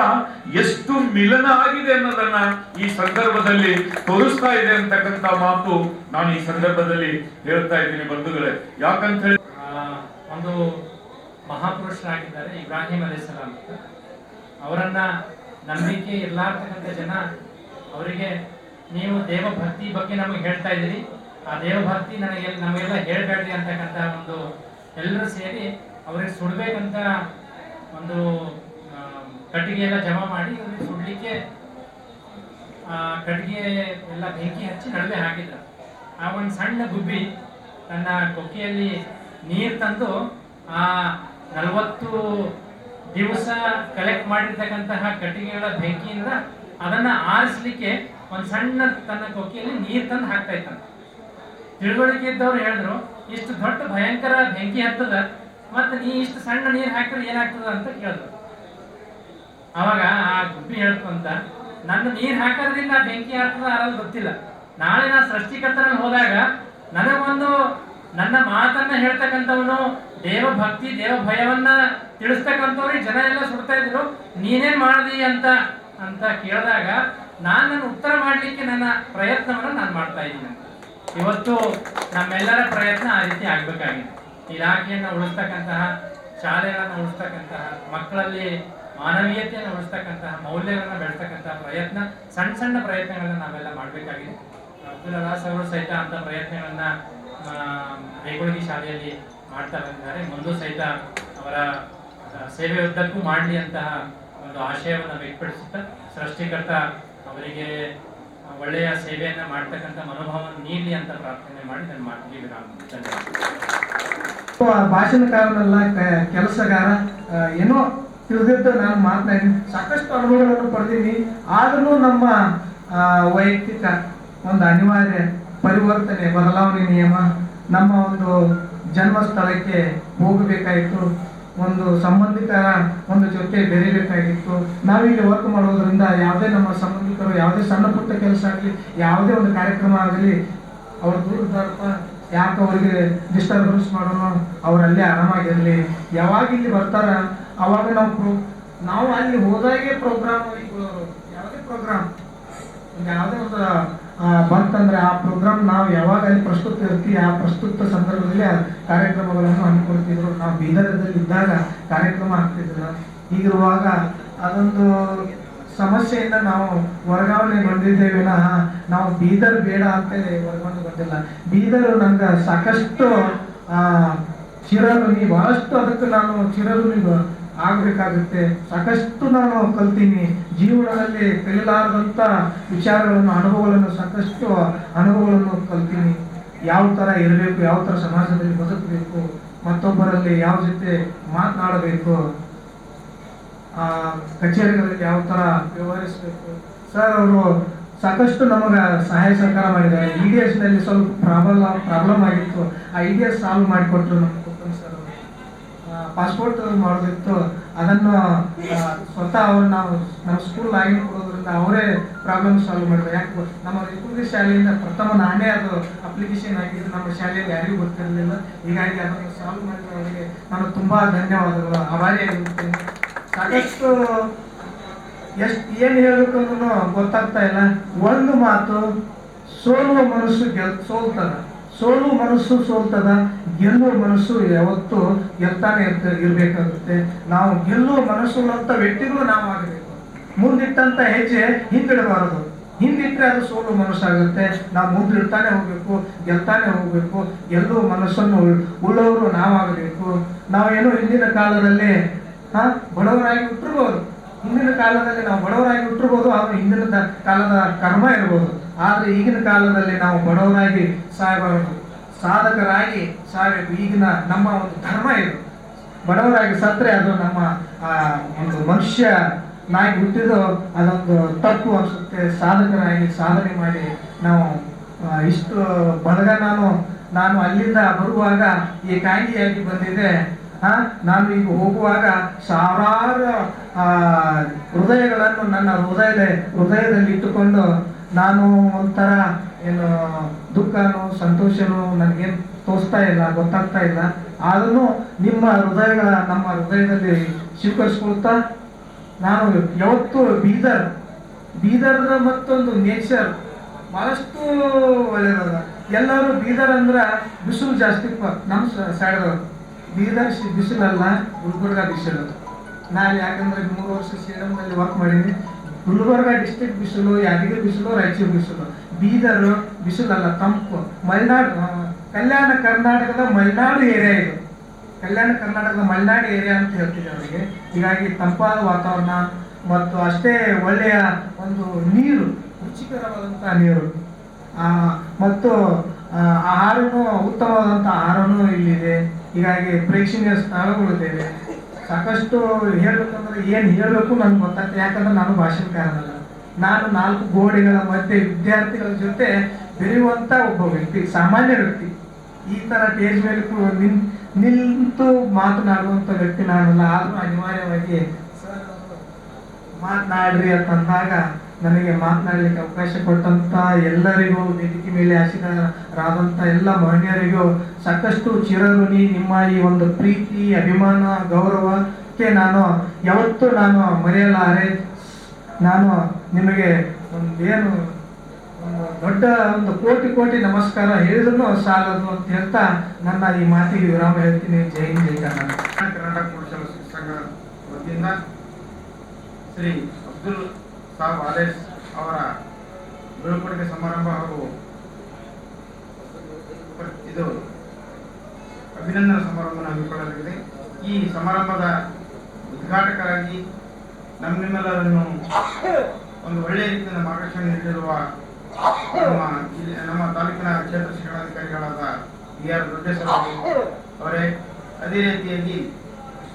ಎಷ್ಟು ಮಿಲನ ಆಗಿದೆ ಅನ್ನೋದನ್ನ ಈ ಸಂದರ್ಭದಲ್ಲಿ ತೋರಿಸ್ತಾ ಇದೆ ಅಂತಕ್ಕಂಥ ಮಾತು ನಾನು ಈ ಸಂದರ್ಭದಲ್ಲಿ ಹೇಳ್ತಾ ಇದ್ದೀನಿ ಬಂಧುಗಳೇ. ಯಾಕಂತ ಹೇಳಿ ಒಂದು ಮಹಾಪುರುಷರಾಗಿದ್ದಾರೆ ಇಬ್ರಾಹಿಂ ಅಲೈಹಿಸ್ಸಲಾಂ. ಅವರನ್ನ ನಂಬಿಕೆ ಇರ್ಲಾರ್ತಕ್ಕಂಥ ಜನ ಅವರಿಗೆ ನೀವು ದೇವಭಕ್ತಿ ಬಗ್ಗೆ ನಮಗೆ ಹೇಳ್ತಾ ಇದ್ದೀರಿ, ಆ ದೇವಭಕ್ತಿ ನಮಗೆಲ್ಲ ಹೇಳ್ಬೇಡ್ರಿ ಅಂತಕ್ಕಂಥ ಒಂದು ಎಲ್ಲರೂ ಸೇರಿ ಅವ್ರಿಗೆ ಸುಡ್ಬೇಕಂತ ಒಂದು ಕಟ್ಟಿಗೆ ಎಲ್ಲ ಜಮಾ ಮಾಡಿ ಅವ್ರಿಗೆ ಸುಡ್ಲಿಕ್ಕೆ ಕಟ್ಟಿಗೆ ಎಲ್ಲ ಬೆಂಕಿ ಹಚ್ಚಿ ನಡುವೆ ಹಾಕಿದ್ರು. ಆ ಒಂದು ಸಣ್ಣ ಗುಬ್ಬಿ ತನ್ನ ಕೊಕ್ಕೆಯಲ್ಲಿ ನೀರು ತಂದು ಆ 40 ದಿವಸ ಕಲೆಕ್ಟ್ ಮಾಡಿರ್ತಕ್ಕಂತಹ ಕಟ್ಟಿಗೆಗಳ ಬೆಂಕಿಯಿಂದ ಅದನ್ನ ಆರಿಸ್ಲಿಕ್ಕೆ ಒಂದು ಸಣ್ಣ ತನ್ನ ಕೊಕ್ಕಿಯಲ್ಲಿ ನೀರು ತಂದು ಹಾಕ್ತಾ ಇತ್ತಾನ. ತಿಳುವಳಿಕೆ ಇದ್ದವ್ರು ಹೇಳಿದ್ರು, ಇಷ್ಟು ದೊಡ್ಡ ಭಯಂಕರ ಬೆಂಕಿ ಹತ್ತದ, ಮತ್ತೆ ನೀ ಇಷ್ಟು ಸಣ್ಣ ನೀರು ಹಾಕಿದ್ರೆ ಏನಾಗ್ತದ ಅಂತ ಕೇಳಿದ್ರು. ಅವಾಗ ಆ ಗುಬ್ಬಿ ಹೇಳ್ತಂತ, ನನ್ನ ನೀರು ಹಾಕೋದ್ರಿಂದ ಬೆಂಕಿ ಆಗ್ತದ ಅರಲ್ ಗೊತ್ತಿಲ್ಲ. ನಾಳೆ ನಾ ಸೃಷ್ಟಿಕರ್ತನಲ್ಲಿ ಹೋದಾಗ ನನಗೊಂದು ನನ್ನ ಮಾತನ್ನ ಹೇಳ್ತಕ್ಕಂಥವನು ದೇವ ಭಕ್ತಿ ದೇವ ಭಯವನ್ನ ತಿಳಿಸ್ತಕ್ಕಂಥವ್ರಿಗೆ ಜನ ಎಲ್ಲ ಸುಡ್ತಾ ಇದ್ರು, ನೀನೇನ್ ಮಾಡ್ದಿ ಅಂತ ಕೇಳಿದಾಗ ನಾನು ಉತ್ತರ ಮಾಡ್ಲಿಕ್ಕೆ ನನ್ನ ಪ್ರಯತ್ನವನ್ನು ನಾನು ಮಾಡ್ತಾ ಇದ್ದೀನಿ. ಇವತ್ತು ನಮ್ಮೆಲ್ಲರ ಪ್ರಯತ್ನ ಆ ರೀತಿ ಆಗ್ಬೇಕಾಗಿದೆ. ಇಲಾಖೆಯನ್ನು ಉಳಿಸ್ತಕ್ಕಂತಹ, ಶಾಲೆಗಳನ್ನು ಉಳಿಸ್ತಕ್ಕಂತಹ, ಮಕ್ಕಳಲ್ಲಿ ಮಾನವೀಯತೆಯನ್ನು ಉಳಿಸ್ತಕ್ಕಂತಹ, ಮೌಲ್ಯಗಳನ್ನು ಬೆಳೆಸ್ತಕ್ಕಂತಹ ಪ್ರಯತ್ನ, ಸಣ್ಣ ಸಣ್ಣ ಪ್ರಯತ್ನಗಳನ್ನ ನಾವೆಲ್ಲ ಮಾಡಬೇಕಾಗಿದೆ. ಅಬ್ದುಲ್ ಅಲಾಸ್ ಅವರು ಸಹಿತ ಅಂತ ಪ್ರಯತ್ನಗಳನ್ನ ಬೇಗುಳಗಿ ಶಾಲೆಯಲ್ಲಿ ಮಾಡ್ತಾ ಬಂದಿದ್ದಾರೆ. ಮುಂದೂ ಸಹಿತ ಅವರ ಸೇವೆ ಉದ್ದಕ್ಕೂ ಮಾಡಲಿ ಅಂತಹ ಒಂದು ಆಶಯವನ್ನು ವ್ಯಕ್ತಪಡಿಸುತ್ತಾ ಸೃಷ್ಟಿಕರ್ತ ಅವರಿಗೆ ಒಳ್ಳೆಯ ಸೇವೆಯನ್ನ ಮಾಡ್ತಕ್ಕಂಥ ಮನೋಭಾವವನ್ನು ನೀಡಲಿ ಅಂತ ಪ್ರಾರ್ಥನೆ ಮಾಡಿ ನನ್ನ ಮಾತಿಗೆ ಭಾಷಣಕಾರನಲ್ಲ, ಕೆಲಸಗಾರ, ಏನೋ ತಿಳಿದಿದ್ದು ನಾನು ಮಾತನಾಡಿದ್ದೀನಿ. ಸಾಕಷ್ಟು ಅನುಭವಗಳನ್ನು ಪಡೆದೀನಿ. ಆದರೂ ನಮ್ಮ ವೈಯಕ್ತಿಕ ಒಂದು ಅನಿವಾರ್ಯ ಪರಿವರ್ತನೆ, ಬದಲಾವಣೆ ನಿಯಮ, ನಮ್ಮ ಒಂದು ಜನ್ಮ ಸ್ಥಳಕ್ಕೆ ಹೋಗಬೇಕಾಯಿತು. ಒಂದು ಸಂಬಂಧಿಕರ ಒಂದು ಜೊತೆ ಬೆರೀಬೇಕಾಗಿತ್ತು. ನಾವಿಲ್ಲಿ ವರ್ಕ್ ಮಾಡೋದ್ರಿಂದ ಯಾವುದೇ ನಮ್ಮ ಸಂಬಂಧಿಕರು ಯಾವುದೇ ಸಣ್ಣ ಪುಟ್ಟ ಕೆಲಸ ಆಗಲಿ, ಯಾವುದೇ ಒಂದು ಕಾರ್ಯಕ್ರಮ ಆಗಲಿ, ಅವ್ರು ದೂರದಪ್ಪ ಯಾಕೆ ಅವರಿಗೆ ಡಿಸ್ಟರ್ಬೆನ್ಸ್ ಮಾಡೋಣ, ಅವರಲ್ಲೇ ಆರಾಮಾಗಿರಲಿ. ಯಾವಾಗ ಇಲ್ಲಿ ಬರ್ತಾರ ಅವಾಗ ನಾವು ಅಲ್ಲಿ ಹೋದಾಗೆ ಪ್ರೋಗ್ರಾಮ್ ಯಾವುದೇ ಪ್ರೋಗ್ರಾಮ್ ಯಾವುದೇ ಒಂದು ಬಂತಂದ್ರೆ ಆ ಪ್ರೋಗ್ರಾಮ್ ನಾವು ಯಾವಾಗ ಅಲ್ಲಿ ಪ್ರಸ್ತುತ ಇರ್ತೀವಿ ಆ ಪ್ರಸ್ತುತ ಸಂದರ್ಭದಲ್ಲಿ ಕಾರ್ಯಕ್ರಮಗಳನ್ನು ಹಮ್ಮಿಕೊಳ್ತಿದ್ರು. ನಾವು ಬೀದರದಲ್ಲಿ ಇದ್ದಾಗ ಕಾರ್ಯಕ್ರಮ ಆಗ್ತಿದ್ದಿಲ್ಲ. ಹೀಗಿರುವಾಗ ಅದೊಂದು ಸಮಸ್ಯೆಯಿಂದ ನಾವು ವರ್ಗಾವಣೆ ಬಂದಿದ್ದೇವೆ ವಿನಃ ನಾವು ಬೀದರ್ ಬೇಡ ಅಂತೇಳಿ ವರ್ಗಾವಣೆ ಬಂದಿಲ್ಲ. ಬೀದರು ನಂಗೆ ಸಾಕಷ್ಟು ಚಿರಋಣಿ, ಬಹಳಷ್ಟು ಅದಕ್ಕೆ ನಾನು ಚಿರಋಣಿ ಆಗಬೇಕಾಗುತ್ತೆ. ಸಾಕಷ್ಟು ನಾನು ಕಲ್ತೀನಿ ಜೀವನದಲ್ಲಿ, ಕಲಿಲಾರದಂಥ ವಿಚಾರಗಳನ್ನು, ಅನುಭವಗಳನ್ನು, ಸಾಕಷ್ಟು ಅನುಭವಗಳನ್ನು ಕಲ್ತೀನಿ. ಯಾವ ಥರ ಇರಬೇಕು, ಯಾವ ಥರ ಸಮಾಜದಲ್ಲಿ ಬದುಕಬೇಕು, ಮತ್ತೊಬ್ಬರಲ್ಲಿ ಯಾವ ಜೊತೆ ಮಾತನಾಡಬೇಕು, ಕಚೇರಿಗಳಲ್ಲಿ ಯಾವ ಥರ ವ್ಯವಹರಿಸಬೇಕು. ಸರ್ ಅವರು ಸಾಕಷ್ಟು ನಮಗೆ ಸಹಾಯ ಸಹಕಾರ ಮಾಡಿದ್ದಾರೆ. EDS ನಲ್ಲಿ ಸ್ವಲ್ಪ ಪ್ರಾಬ್ಲಮ್ ಆಗಿತ್ತು, ಆ EDS ಸಾಲ್ವ್ ಮಾಡಿಕೊಟ್ರು ನಮ್ಮ ಸರ್. ಪಾಸ್ಪೋರ್ಟ್ ಮಾಡೋದಿತ್ತು, ಅದನ್ನು ಸ್ವತಃ ಅವ್ರು ನಾವು ನಮ್ಮ ಸ್ಕೂಲ್ ಲಾಗಿನ್ ಕೊಡೋದ್ರಿಂದ ಅವರೇ ಪ್ರಾಬ್ಲಮ್ ಸಾಲ್ವ್ ಮಾಡಿದ್ರು. ಯಾಕೆ ನಮ್ಮ ರಿಪಬ್ಲಿಕ್ ಶಾಲೆಯಿಂದ ಪ್ರಥಮ ನಾನೇ ಅದು ಅಪ್ಲಿಕೇಶನ್ ಹಾಕಿದ್ದು, ನಮ್ಮ ಶಾಲೆಯಲ್ಲಿ ಯಾರಿಗೂ ಗೊತ್ತಿರಲಿಲ್ಲ. ಹೀಗಾಗಿ ಅದನ್ನು ಸಾಲ್ವ್ ಮಾಡಿದ್ರೆ ಅವರಿಗೆ ನಾನು ತುಂಬಾ ಧನ್ಯವಾದಗಳು, ಆಭಾರಿಯಾಗಿರುತ್ತೇನೆ. ಸಾಕಷ್ಟು ಏನು ಹೇಳಬೇಕು ಅನ್ನೋ ಗೊತ್ತಾಗ್ತಾ ಇಲ್ಲ. ಒಂದು ಮಾತು, ಸೋಲುವ ಮನಸ್ಸು ಸೋಲ್ತದ, ಸೋಲು ಮನಸ್ಸು ಸೋಲ್ತದ, ಗೆಲ್ಲುವ ಮನಸ್ಸು ಯಾವತ್ತು ಗೆಲ್ತಾನೆ ಇರ್ಬೇಕಾಗುತ್ತೆ. ನಾವು ಗೆಲ್ಲುವ ಮನಸ್ಸುಗಳಂತ ವ್ಯಕ್ತಿಗಳು ನಾವು ಆಗಬೇಕು. ಮುಂದಿಟ್ಟಂತ ಹೆಜ್ಜೆ ಹಿಂದಿಡಬಾರದು. ಹಿಂದಿಟ್ಟರೆ ಅದು ಸೋಲು ಮನಸ್ಸಾಗುತ್ತೆ. ನಾವು ಮುಂದಿಡ್ತಾನೆ ಹೋಗ್ಬೇಕು, ಗೆಲ್ತಾನೆ ಹೋಗ್ಬೇಕು. ಗೆಲ್ಲುವ ಮನಸ್ಸನ್ನು ಉಳ್ಳವರು ನಾವಾಗಬೇಕು. ನಾವೇನೋ ಹಿಂದಿನ ಕಾಲದಲ್ಲಿ ಬಡವರಾಗಿ ಹುಟ್ಟಿರ್ಬೋದು, ಹಿಂದಿನ ಕಾಲದಲ್ಲಿ ನಾವು ಬಡವರಾಗಿ ಹುಟ್ಟಿರ್ಬೋದು, ಆದ್ರೆ ಹಿಂದಿನ ಕಾಲದ ಕರ್ಮ ಇರ್ಬೋದು. ಆದ್ರೆ ಈಗಿನ ಕಾಲದಲ್ಲಿ ನಾವು ಬಡವರಾಗಿ ಸಾಯಬಾರದು, ಸಾಧಕರಾಗಿ ಸಾಯಬೇಕು. ಈಗಿನ ನಮ್ಮ ಒಂದು ಧರ್ಮ ಇದು. ಬಡವರಾಗಿ ಸತ್ರೆ ಅದು ನಮ್ಮ ಒಂದು ಮನುಷ್ಯ ನಾಗಿ ಹುಟ್ಟಿದ್ದು ಅದೊಂದು ತಪ್ಪು ಅನಿಸುತ್ತೆ. ಸಾಧಕರಾಗಿ ಸಾಧನೆ ಮಾಡಿ ನಾವು ಇಷ್ಟು ಬಡಗ ನಾನು ಅಲ್ಲಿಂದ ಬರುವಾಗ ಏಕಾಂಗಿಯಾಗಿ ಬಂದಿದ್ದೆ. ನಾನು ಈಗ ಹೋಗುವಾಗ ಸಾವಿರಾರು ಹೃದಯಗಳನ್ನು ನನ್ನ ಹೃದಯದಲ್ಲಿ ಇಟ್ಟುಕೊಂಡು ನಾನು ಒಂಥರ ಏನು ದುಃಖನೋ ಸಂತೋಷನೋ ನನಗೇನು ತೋರಿಸ್ತಾ ಇಲ್ಲ, ಗೊತ್ತಾಗ್ತಾ ಇಲ್ಲ. ಆದ್ರೂ ನಮ್ಮ ಹೃದಯದಲ್ಲಿ ಸ್ವೀಕರಿಸ್ಕೊಳ್ತಾ ನಾನು ಯಾವತ್ತು ಬೀದರ್ನ ಮತ್ತೊಂದು ನೇಚರ್ ಬಹಳಷ್ಟು ಒಳ್ಳೆಯದ. ಎಲ್ಲರೂ ಬೀದರ್ ಅಂದ್ರೆ ಬಿಸಿಲು ಜಾಸ್ತಿ ನಮ್ಮ ಸೈಡ್ದವರು. ಬೀದರ್ ಬಿಸಿಲಲ್ಲ, ಗುಲ್ಬರ್ಗ ಬಿಸಿಲು. ನಾನು ಯಾಕಂದ್ರೆ 3 ವರ್ಷ ಸೇಡಂನಲ್ಲಿ ವರ್ಕ್ ಮಾಡೀನಿ. ಗುಲ್ಬರ್ಗ ಡಿಸ್ಟ್ರಿಕ್ಟ್ ಬಿಸಿಲು, ಯಾದಗಿರಿ ಬಿಸಿಲು, ರಾಯಚೂರು ಬಿಸಿಲು. ಬೀದರ್ ಬಿಸಿಲಲ್ಲ, ತಂಪು. ಮಲೆನಾಡು, ಕಲ್ಯಾಣ ಕರ್ನಾಟಕದ ಮಲೆನಾಡು ಏರಿಯಾ ಇದು. ಕಲ್ಯಾಣ ಕರ್ನಾಟಕದ ಮಲೆನಾಡು ಏರಿಯಾ ಅಂತ ಹೇಳ್ತೀವಿ ಅವರಿಗೆ. ಹೀಗಾಗಿ ತಂಪಾದ ವಾತಾವರಣ ಮತ್ತು ಅಷ್ಟೇ ಒಳ್ಳೆಯ ಒಂದು ನೀರು, ರುಚಿಕರವಾದಂಥ ನೀರು ಮತ್ತು ಆಹಾರನೂ ಉತ್ತಮವಾದಂಥ ಆಹಾರನೂ ಇಲ್ಲಿದೆ. ಹೀಗಾಗಿ ಪ್ರೇಕ್ಷಣೀಯ ಸ್ಥಳಗಳಿದ್ದೇವೆ. ಸಾಕಷ್ಟು ಹೇಳ್ಬೇಕಂದ್ರೆ ಏನು ಹೇಳಬೇಕು ನನ್ಗೆ ಗೊತ್ತಾಗ್ತದೆ. ಯಾಕಂದ್ರೆ ನಾನು ಭಾಷಣಕಾರನಲ್ಲ. ನಾನು 4 ಗೋಡೆಗಳ ಮಧ್ಯೆ ವಿದ್ಯಾರ್ಥಿಗಳ ಜೊತೆ ಬೆರೆಯುವಂಥ ಒಬ್ಬ ವ್ಯಕ್ತಿ, ಸಾಮಾನ್ಯ ವ್ಯಕ್ತಿ. ಈ ಥರ ಸ್ಟೇಜ್ ಮೇಲೆ ನಿಂತು ಮಾತನಾಡುವಂಥ ವ್ಯಕ್ತಿ ನಾನಲ್ಲ. ಆದರೂ ಅನಿವಾರ್ಯವಾಗಿ ಮಾತನಾಡ್ರಿ ಅಂತಂದಾಗ ನನಗೆ ಮಾತನಾಡಲಿಕ್ಕೆ ಅವಕಾಶ ಕೊಟ್ಟಂತ ಎಲ್ಲರಿಗೂ, ವೇದಿಕೆ ಮೇಲೆ ಆಸೀನರಾದಂಥ ಎಲ್ಲ ಮಹಿಳೆಯರಿಗೂ ಸಾಕಷ್ಟು ಚಿರಋಣಿ. ನಿಮ್ಮ ಈ ಒಂದು ಪ್ರೀತಿ, ಅಭಿಮಾನ, ಗೌರವಕ್ಕೆ ನಾನು ಯಾವತ್ತೂ ಮರೆಯಲಾರೆ. ನಾನು ನಿಮಗೆ ಒಂದು ದೊಡ್ಡ ಒಂದು ಕೋಟಿ ನಮಸ್ಕಾರ ಹೇಳಿದ್ರು ಸಾಲದು ಅಂತ ಹೇಳ್ತಾ ನನ್ನ ಈ ಮಾತಿಗೆ ವಿರಾಮ ಹೇಳ್ತೀನಿ. ಜೈ ಹಿಂದ್, ಜೈ ಕರ್ನಾಟಕ. ಕರ್ನಾಟಕ ಪುರುಷರ ಸಂಘ ವತಿಯಿಂದ ಶ್ರೀ ಅಬ್ದುಲ್ ಸಾಬ್ ಆಲೇಸ್ ಅವರ ಬೀಳ್ಕೊಡುಗೆ ಸಮಾರಂಭ ಹಾಗೂ ಇದು ಅಭಿನಂದನಾ ಸಮಾರಂಭವನ್ನು ಹಮ್ಮಿಕೊಳ್ಳಲಾಗಿದೆ. ಈ ಸಮಾರಂಭದ ಉದ್ಘಾಟಕರಾಗಿ ನಿಮ್ಮೆಲ್ಲರನ್ನು ಒಂದು ಒಳ್ಳೆಯ ರೀತಿಯಿಂದ ಮಾರ್ಗದರ್ಶನ ನೀಡಿರುವ ನಮ್ಮ ತಾಲೂಕಿನ ಕ್ಷೇತ್ರ ಶಿಕ್ಷಣಾಧಿಕಾರಿಗಳಾದ BR ದೊಡ್ಡೇಶ್ವರ ಅವರೇ, ಅದೇ ರೀತಿಯಾಗಿ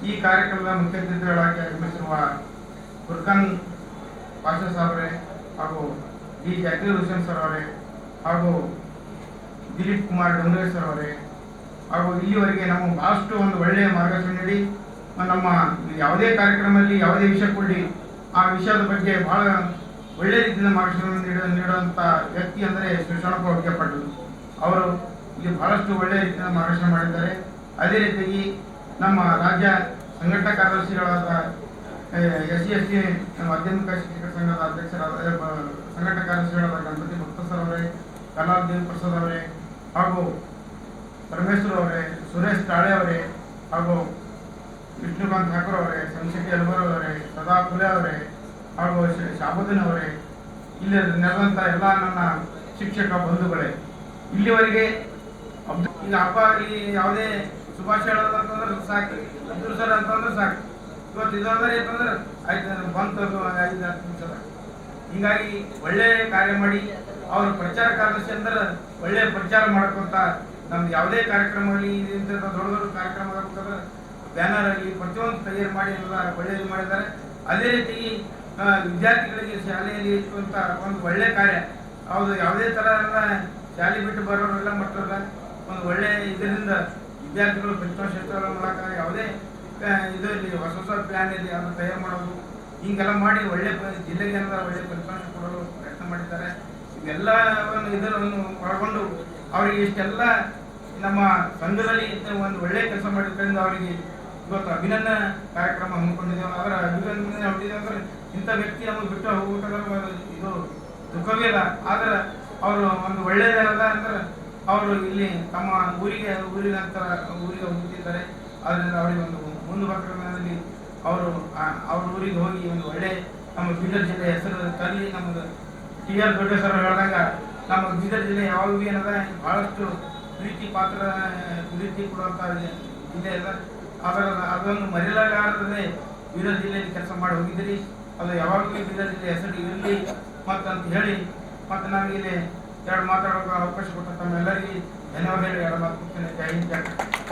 ಈ ಕಾರ್ಯಕ್ರಮದ ಮುಖ್ಯ ಅತಿಥಿಗಳಾಗಿ ಆಗಮಿಸಿರುವ ಫುರ್ಖಾನ್ ಪಾಷಾ ಸಾಹೇಬ್ರೆ ಹಾಗೂ D. ಜಾಕೀರ್ ಹುಸೇನ್ ಸರ್ ಅವರೇ ಹಾಗೂ ದಿಲೀಪ್ ಕುಮಾರ್ ಡೊಂಗರೆ ಸರ್ ಅವರೇ ಹಾಗೂ ಇಲ್ಲಿವರೆಗೆ ನಮಗೆ ಬಹಳಷ್ಟು ಒಂದು ಒಳ್ಳೆಯ ಮಾರ್ಗದರ್ಶನ ನೀಡಿ ನಮ್ಮ ಯಾವುದೇ ಕಾರ್ಯಕ್ರಮದಲ್ಲಿ ಯಾವುದೇ ವಿಷಯ ಕೊಡಿ ಆ ವಿಷಯದ ಬಗ್ಗೆ ಬಹಳ ಒಳ್ಳೆ ರೀತಿಯಿಂದ ಮಾರ್ಗದರ್ಶನ ನೀಡುವಂಥ ವ್ಯಕ್ತಿ ಅಂದರೆ ಶಿವಶರಣಪ್ಪ ಹುಡುಗೇಪಾಟೀಲ್. ಅವರು ಇಲ್ಲಿ ಬಹಳಷ್ಟು ಒಳ್ಳೆ ರೀತಿಯಿಂದ ಮಾರ್ಗದರ್ಶನ ಮಾಡಿದ್ದಾರೆ. ಅದೇ ರೀತಿಯಾಗಿ ನಮ್ಮ ರಾಜ್ಯ ಸಂಘಟನಾ ಕಾರ್ಯದರ್ಶಿಗಳಾದ SC/ST ಮಾಧ್ಯಮಿಕ ಶಿಕ್ಷಕರ ಸಂಘದ ಅಧ್ಯಕ್ಷರಾದ ಸಂಘಟನಾ ಕಾರ್ಯದರ್ಶಿಗಳಾದ ಗಣಪತಿ ಭಕ್ತ ಸರ್ ಅವರೇ, ಕಲಾಲ್ ದೇವಿ ಪ್ರಸಾದ್ ಅವರೇ, ಹಾಗೂ ಪರಮೇಶ್ವರ್ ಅವರೇ, ಸುರೇಶ್ ತಾಳೆ ಅವರೇ, ಹಾಗೂ ವಿಷ್ಣುಕಾಂತ್ ಠಾಕೂರ್ ಅವರೇ, ಸಂಶೆಟ್ಟಿ ಅಲ್ವರ್ ಅವರೇ, ಸದಾ ಫುಲೆ ಅವರೇ, ಹಾಗೂ ಶಾಬುದ್ದೀನ್ ಅವರೇ, ಇಲ್ಲಿ ನೆರೆದಂಥ ಎಲ್ಲ ನನ್ನ ಶಿಕ್ಷಕ ಬಂಧುಗಳೇ, ಇಲ್ಲಿವರೆಗೆ ಈಗ ಹಬ್ಬ ಇಲ್ಲಿ ಯಾವುದೇ ಶುಭಾಶಯ ಹೇಳೋದಂತಂದ್ರೆ ಸಾಕು, ಅಬ್ದುಲ್ ಸರ್ ಅಂತಂದ್ರೆ ಸಾಕು. ಇವತ್ತು ಇದಂದ್ರೆ ಏನಂದ್ರೆ ಆಯ್ತು ಬಂತು 5-10 ನಿಮಿಷದ. ಹೀಗಾಗಿ ಒಳ್ಳೆ ಕಾರ್ಯ ಮಾಡಿ ಅವ್ರ ಪ್ರಚಾರ ಕಾರ್ಯದರ್ಶಿ ಅಂದ್ರೆ ಒಳ್ಳೆ ಪ್ರಚಾರ ಮಾಡ್ಕೊಂತ ನಮ್ದು ಯಾವುದೇ ಕಾರ್ಯಕ್ರಮದಲ್ಲಿ ದೊಡ್ಡ ದೊಡ್ಡ ಕಾರ್ಯಕ್ರಮ ಆಗಬೇಕಾದ್ರೆ ಬ್ಯಾನರ್ ಆಗಲಿ ಪ್ರತಿಯೊಂದು ತಯಾರು ಮಾಡಿ ಎಲ್ಲ ಒಳ್ಳೆಯದು ಮಾಡಿದ್ದಾರೆ. ಅದೇ ರೀತಿ ವಿದ್ಯಾರ್ಥಿಗಳಿಗೆ ಶಾಲೆಯಲ್ಲಿ ಇರುವಂಥ ಒಂದು ಒಳ್ಳೆ ಕಾರ್ಯ ಹೌದು. ಯಾವುದೇ ಥರ ಎಲ್ಲ ಶಾಲೆ ಬಿಟ್ಟು ಬರೋರೆಲ್ಲ ಮಕ್ಕಳೆಲ್ಲ ಒಂದು ಒಳ್ಳೆ ಇದರಿಂದ ವಿದ್ಯಾರ್ಥಿಗಳು ಫಲಿತಾಂಶ ಮೂಲಕ ಯಾವುದೇ ಇದರಲ್ಲಿ ಹೊಸ ಹೊಸ ಪ್ಲ್ಯಾನ್ ಇಲ್ಲಿ ಅದನ್ನು ತಯಾರು ಮಾಡೋದು ಹಿಂಗೆಲ್ಲ ಮಾಡಿ ಒಳ್ಳೆ ಜಿಲ್ಲೆಗೆ ಏನಾದ ಒಳ್ಳೆ ಫಲಿತಾಂಶ ಕೊಡಲು ಪ್ರಯತ್ನ ಮಾಡಿದ್ದಾರೆ. ಇವೆಲ್ಲವನ್ನು ಇದನ್ನು ಒಳಗೊಂಡು ಅವರಿಗೆ ಇಷ್ಟೆಲ್ಲ ನಮ್ಮ ಸಂಘದಲ್ಲಿ ಒಂದು ಒಳ್ಳೆಯ ಕೆಲಸ ಮಾಡಿದ್ದರಿಂದ ಅವರಿಗೆ ಇವತ್ತು ಅಭಿನಂದನಾ ಕಾರ್ಯಕ್ರಮ ಹಮ್ಮಿಕೊಂಡಿದ್ದೇವೆ. ಅದರ ಅಭಿನಂದನೆ ಹೊಂದಿದೆ ಅಂದರೆ ಇಂಥ ವ್ಯಕ್ತಿ ನಮಗೆ ಬಿಟ್ಟು ಹೋಗ್ಬೇಕಾದ್ರೆ ಇದು ದುಃಖವೇ ಇಲ್ಲ. ಆದರೆ ಅವರು ಒಂದು ಒಳ್ಳೆಯದೇನದ ಅಂದ್ರೆ ಅವರು ಇಲ್ಲಿ ತಮ್ಮ ಊರಿಗೆ ಹೋಗಿದ್ದಾರೆ. ಅದರಿಂದ ಅವರಿಗೆ ಒಂದು ಮುಂದೆ ಪ್ರಕರಣದಲ್ಲಿ ಅವರು ಅವ್ರ ಊರಿಗೆ ಹೋಗಿ ಒಂದು ಒಳ್ಳೆ ನಮ್ಮ ಬೀದರ್ ಜಿಲ್ಲೆ ಹೆಸರು ತರಲಿ. ನಮ್ಮದು TR ದೊಡ್ಡೇಶ್ವರ ಹೇಳಿದಾಗ ನಮ್ಮ ಬೀದರ್ ಜಿಲ್ಲೆ ಯಾವಾಗ ಏನದ ಬಹಳಷ್ಟು ಪ್ರೀತಿ ಕೊಡುವಂಥ ಜಿಲ್ಲೆ ಇದೆ. ಅದನ್ನು ಮರೆಯಲಾಗದೆ ಬೀದರ್ ಜಿಲ್ಲೆಯಲ್ಲಿ ಕೆಲಸ ಮಾಡಿ ಹೋಗಿದ್ದೀರಿ. ಅದು ಯಾವಾಗಲೂ ಬೀದರ್ ಜಿಲ್ಲೆ ಹೆಸರು ಇರಲಿ ಮತ್ತಂತ ಹೇಳಿ ಮತ್ತು ನನಗೆ ಇಲ್ಲಿ ಎರಡು ಮಾತಾಡೋಕೆ ಅವಕಾಶ ಕೊಟ್ಟ ತಮ್ಮೆಲ್ಲರಿಗೆ ಧನ್ಯವಾದ ಹೇಳಿ ಎರಡು ಮಾತು ಕೊಡ್ತೇನೆ. ಜೈ ಹಿಂದ್.